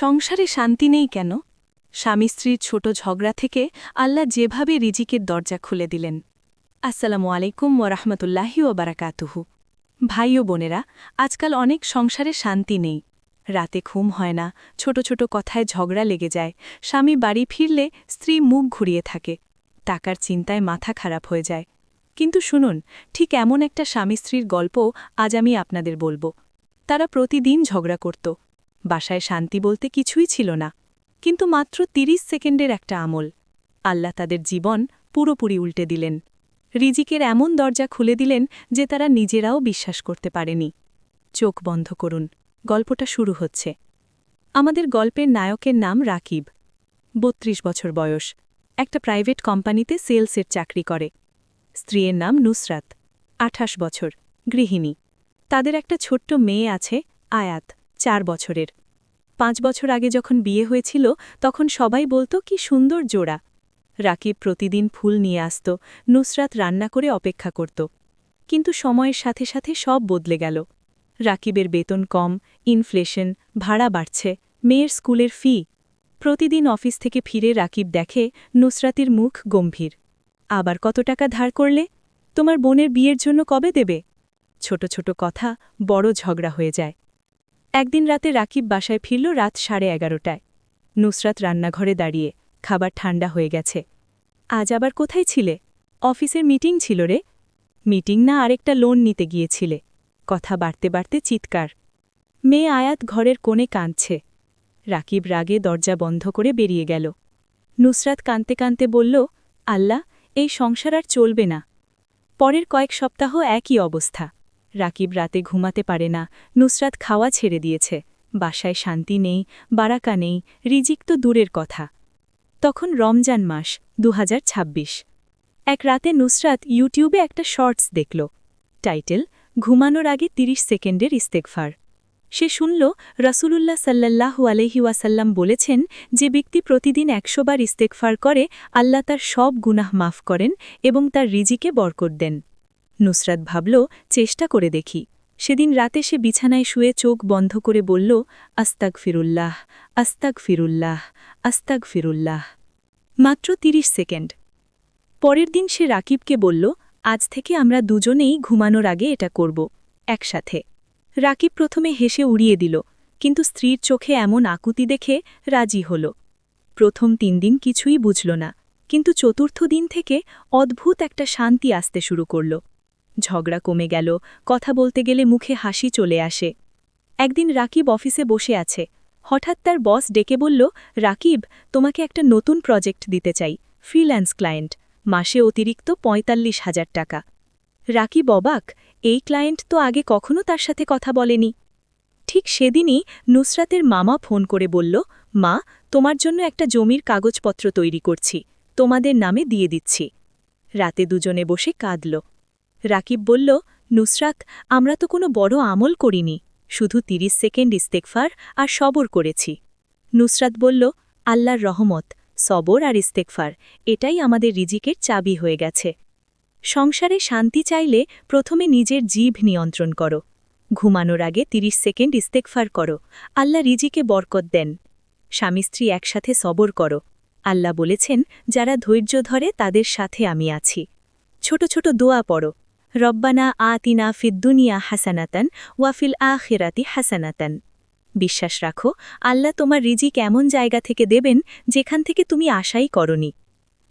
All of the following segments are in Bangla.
সংসারে শান্তি নেই কেন? স্বামী স্ত্রীর ছোট ঝগড়া থেকে আল্লাহ যেভাবে রিজিকের দরজা খুলে দিলেন। আসসালামু আলাইকুম ওরহমতুল্লাহি ওবারাকাতুহু। ভাই ও বোনেরা, আজকাল অনেক সংসারে শান্তি নেই। রাতে ঘুম হয় না, ছোট ছোট কথায় ঝগড়া লেগে যায়। স্বামী বাড়ি ফিরলে স্ত্রী মুখ ঘুরিয়ে থাকে, টাকার চিন্তায় মাথা খারাপ হয়ে যায়। কিন্তু শুনুন, ঠিক এমন একটা স্বামী স্ত্রীর গল্প আজ আমি আপনাদের বলবো। তারা প্রতিদিন ঝগড়া করত, বাসায় শান্তি বলতে কিছুই ছিল না, কিন্তু মাত্র ৩০ সেকেন্ডের একটা আমল আল্লাহ তাদের জীবন পুরোপুরি উল্টে দিলেন। রিজিকের এমন দরজা খুলে দিলেন যে তারা নিজেরাও বিশ্বাস করতে পারেনি। চোখ বন্ধ করুন, গল্পটা শুরু হচ্ছে। আমাদের গল্পের নায়কের নাম রাকিব। ৩২ বছর বয়স, একটা প্রাইভেট কোম্পানিতে সেলসের চাকরি করে। স্ত্রীর নাম নুসরাত, ২৮ বছর, গৃহিণী। তাদের একটা ছোট্ট মেয়ে আছে, আয়াত, ৪ বছরের। ৫ বছর আগে যখন বিয়ে হয়েছিল তখন সবাই বলতো কি সুন্দর জোড়া। রাকিব প্রতিদিন ফুল নিয়ে আসত, নুসরাত রান্না করে অপেক্ষা করত। কিন্তু সময়ের সাথে সাথে সব বদলে গেল। রাকিবের বেতন কম, ইনফ্লেশন, ভাড়া বাড়ছে, মেয়ের স্কুলের ফি। প্রতিদিন অফিস থেকে ফিরে রাকিব দেখে নুসরাতির মুখ গম্ভীর। আবার কত টাকা ধার করলে? তোমার বোনের বিয়ের জন্য কবে দেবে? ছোট ছোট কথা বড় ঝগড়া হয়ে যায়। একদিন রাতে রাকিব বাসায় ফিরল রাত 11:30টায়। নুসরাত রান্নাঘরে দাঁড়িয়ে, খাবার ঠান্ডা হয়ে গেছে। আজ আবার কোথায় ছিলে? অফিসের মিটিং ছিল রে। মিটিং না, আরেকটা লোন নিতে গিয়েছিলে। কথা বাড়তে বাড়তে চিৎকার। মেয়ে আয়াত ঘরের কোণে কাঁদছে। রাকিব রাগে দরজা বন্ধ করে বেরিয়ে গেল। নুসরাত কাঁদতে কাঁদতে বলল, আল্লাহ, এই সংসার আর চলবে না। পরের কয়েক সপ্তাহ একই অবস্থা। রাকিব রাতে ঘুমাতে পারে না, নুসরাত খাওয়া ছেড়ে দিয়েছে, বাসায় শান্তি নেই, বারাকা নেই, রিজিক তো দূরের কথা। তখন রমজান মাস, ২০২৬। এক রাতে নুসরাত ইউটিউবে একটা শর্টস দেখল। টাইটেল, ঘুমানোর আগে ৩০ সেকেন্ডের ইস্তেগফার। সে শুনল রাসূলুল্লাহ সাল্লাল্লাহু আলাইহি ওয়াসাল্লাম বলেছেন, যে ব্যক্তি প্রতিদিন ১০০ বার ইস্তেগফার করে আল্লাহ তার সব গুনাহ মাফ করেন এবং তার রিজিকে বরকত দেন। নুসরাত ভাবল, চেষ্টা করে দেখি। সেদিন রাতে সে বিছানায় শুয়ে চোখ বন্ধ করে বলল, আস্তাগফিরুল্লাহ, আস্তাগফিরুল্লাহ, আস্তাগফিরুল্লাহ। মাত্র ৩০ সেকেন্ড। পরের দিন সে রাকিবকে বলল, আজ থেকে আমরা দুজনেই ঘুমানোর আগে এটা করব, একসাথে। রাকিব প্রথমে হেসে উড়িয়ে দিল, কিন্তু স্ত্রীর চোখে এমন আকুতি দেখে রাজি হল। প্রথম ৩ দিন কিছুই বুঝল না, কিন্তু চতুর্থ দিন থেকে অদ্ভুত একটা শান্তি আসতে শুরু করল। ঝগড়া কমে গেল, কথা বলতে গেলে মুখে হাসি চলে আসে। একদিন রাকিব অফিসে বসে আছে, হঠাৎ তার বস ডেকে বলল, রাকিব, তোমাকে একটা নতুন প্রজেক্ট দিতে চাই, ফ্রিল্যান্স ক্লায়েন্ট, মাসে অতিরিক্ত ৪৫,০০০ টাকা। রাকিব অবাক, এই ক্লায়েন্ট তো আগে কখনো তার সাথে কথা বলেনি। ঠিক সেদিনই নুসরাতের মামা ফোন করে বলল, মা, তোমার জন্য একটা জমির কাগজপত্র তৈরি করছি, তোমাদের নামে দিয়ে দিচ্ছি। রাতে দুজনে বসে কাঁদল। রাকিব বলল, নুসরাত, আমরা তো কোনো বড় আমল করিনি, শুধু ৩০ সেকেন্ড ইস্তেগফার আর সবর করেছি। নুসরাত বলল, আল্লাহর রহমত, সবর আর ইস্তেগফার, এটাই আমাদের রিজিকের চাবি হয়ে গেছে। সংসারে শান্তি চাইলে প্রথমে নিজের জিভ নিয়ন্ত্রণ করো, ঘুমানোর আগে ৩০ সেকেন্ড ইস্তেগফার করো, আল্লাহ রিজিকে বরকত দেন। স্বামী স্ত্রী একসাথে সবর করো, আল্লাহ বলেছেন, যারা ধৈর্য ধরে তাদের সাথে আমি আছি। ছোট ছোট দোয়া পড়ো, রব্বানা আতিনা ফিদ্দুনিয়া হাসানাতান ওয়াফিল আখিরাতি হাসানাতান। বিশ্বাস রাখো, আল্লাহ তোমার রিজিক এমন জায়গা থেকে দেবেন যেখান থেকে তুমি আশাই করনি।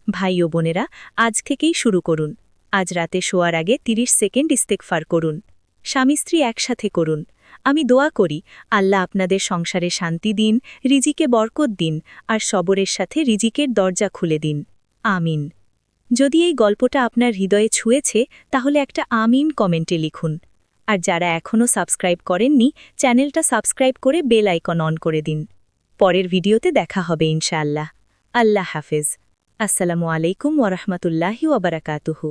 ভাই ও বোনেরা, আজ থেকেই শুরু করুন। আজ রাতে শোয়ার আগে ৩০ সেকেন্ড ইস্তেগফার করুন, স্বামী স্ত্রী একসাথে করুন। আমি দোয়া করি, আল্লাহ আপনাদের সংসারে শান্তি দিন, রিজিকে বরকত দিন, আর সবরের সাথে রিজিকের দরজা খুলে দিন। আমিন। যদি এই গল্পটা আপনার হৃদয়ে ছুঁয়েছে তাহলে একটা আমিন কমেন্টে লিখুন। আর যারা এখনও সাবস্ক্রাইব করেননি, চ্যানেলটা সাবস্ক্রাইব করে বেল আইকন অন করে দিন। পরের ভিডিওতে দেখা হবে ইনশাআল্লাহ। আল্লাহ হাফেজ। আসসালামু আলাইকুম ওরহমতুল্লাহি ওবরাকাতুহু।